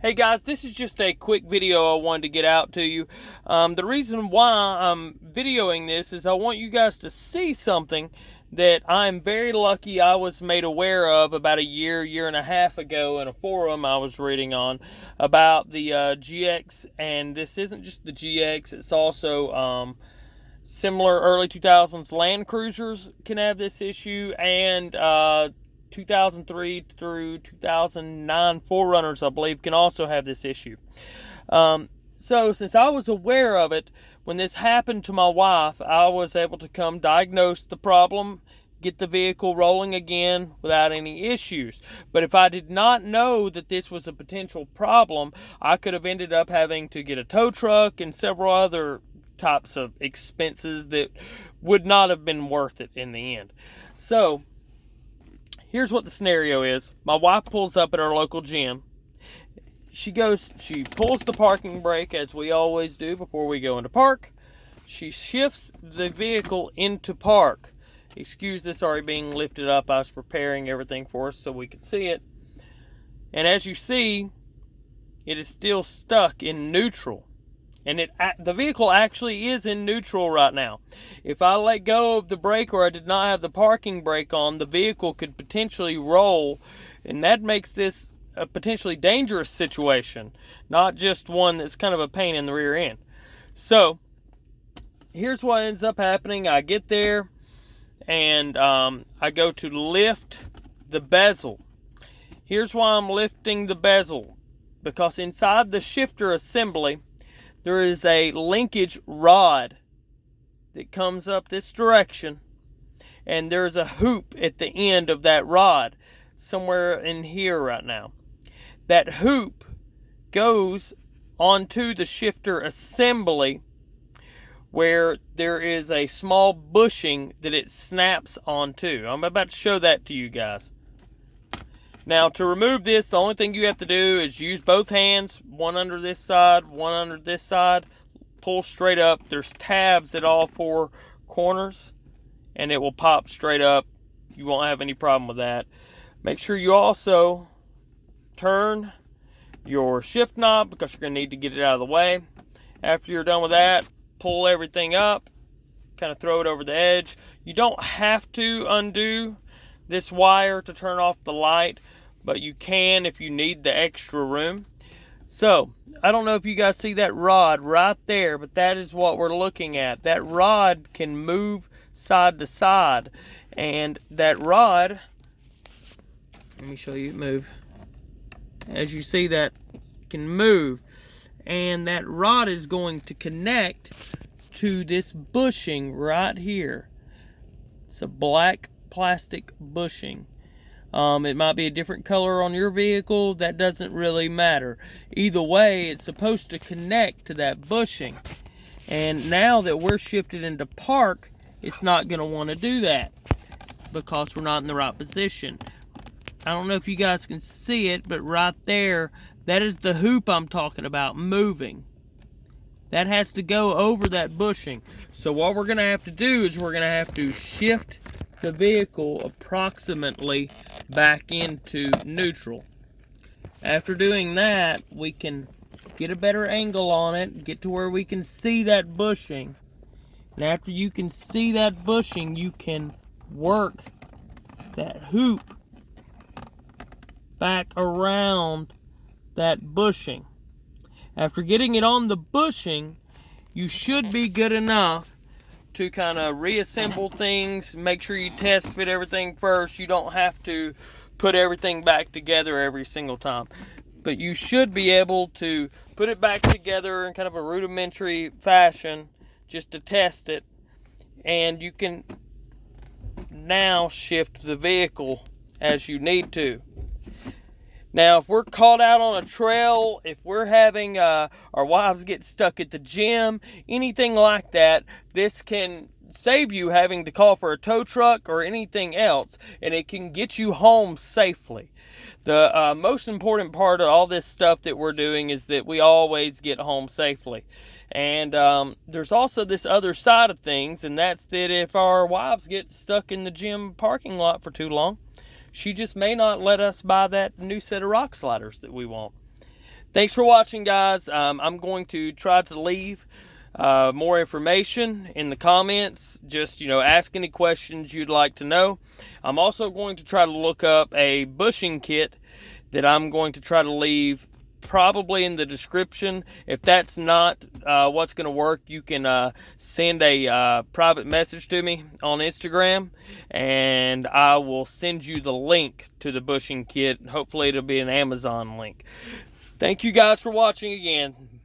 Hey guys, this is just a quick video I wanted to get out to you. The reason why I'm videoing this is I want you guys to see something that I'm very lucky I was made aware of about a year and a half ago in a forum I was reading on about the GX, and this isn't just the GX, it's also similar early 2000s Land Cruisers can have this issue, and 2003 through 2009 4Runners, I believe, can also have this issue. So since I was aware of it, when this happened to my wife, I was able to come diagnose the problem, get the vehicle rolling again without any issues. But if I did not know that this was a potential problem, I could have ended up having to get a tow truck and several other types of expenses that would not have been worth it in the end. So here's what the scenario is. My wife pulls up at our local gym. She pulls the parking brake, as we always do before we go into park. She shifts the vehicle into park. Excuse this already being lifted up. I was preparing everything for us so we could see it. And as you see, it is still stuck in neutral. And the vehicle actually is in neutral right now. If I let go of the brake or I did not have the parking brake on, the vehicle could potentially roll, and that makes this a potentially dangerous situation, not just one that's kind of a pain in the rear end. So here's what ends up happening. I get there and I go to lift the bezel. Here's why I'm lifting the bezel, because inside the shifter assembly there is a linkage rod that comes up this direction, and there's a hoop at the end of that rod somewhere in here right now. That hoop goes onto the shifter assembly where there is a small bushing that it snaps onto. I'm about to show that to you guys. Now, to remove this, the only thing you have to do is use both hands, one under this side, one under this side, pull straight up. There's tabs at all four corners, and it will pop straight up. You won't have any problem with that. Make sure you also turn your shift knob, because you're going to need to get it out of the way. After you're done with that, pull everything up, kind of throw it over the edge. You don't have to undo this wire to turn off the light, but you can if you need the extra room. So I don't know if you guys see that rod right there, but that is what we're looking at. That rod can move side to side, and that rod, let me show you it move. As you see, that can move, and that rod is going to connect to this bushing right here. It's a black plastic bushing. It might be a different color on your vehicle. That doesn't really matter. Either way, it's supposed to connect to that bushing. And now that we're shifted into park, it's not going to want to do that because we're not in the right position. I don't know if you guys can see it, but right there, that is the hoop I'm talking about moving. That has to go over that bushing. So what we're going to have to do is we're going to have to shift the vehicle approximately back into neutral. After doing that, we can get a better angle on it, get to where we can see that bushing. And after you can see that bushing, you can work that hoop back around that bushing. After getting it on the bushing, you should be good enough to kind of reassemble things. Make sure you test fit everything first. You don't have to put everything back together every single time, but you should be able to put it back together in kind of a rudimentary fashion just to test it, and you can now shift the vehicle as you need to. Now, if we're caught out on a trail, if we're having our wives get stuck at the gym, anything like that, this can save you having to call for a tow truck or anything else, and it can get you home safely. The most important part of all this stuff that we're doing is that we always get home safely. And there's also this other side of things, and that's that if our wives get stuck in the gym parking lot for too long, she just may not let us buy that new set of rock sliders that we want. Thanks for watching, guys. I'm going to try to leave more information in the comments. Just, ask any questions you'd like to know. I'm also going to try to look up a bushing kit that I'm going to try to leave probably in the description. If that's not what's going to work, you can send a private message to me on Instagram, and I will send you the link to the bushing kit. Hopefully it'll be an Amazon link. Thank you guys for watching again.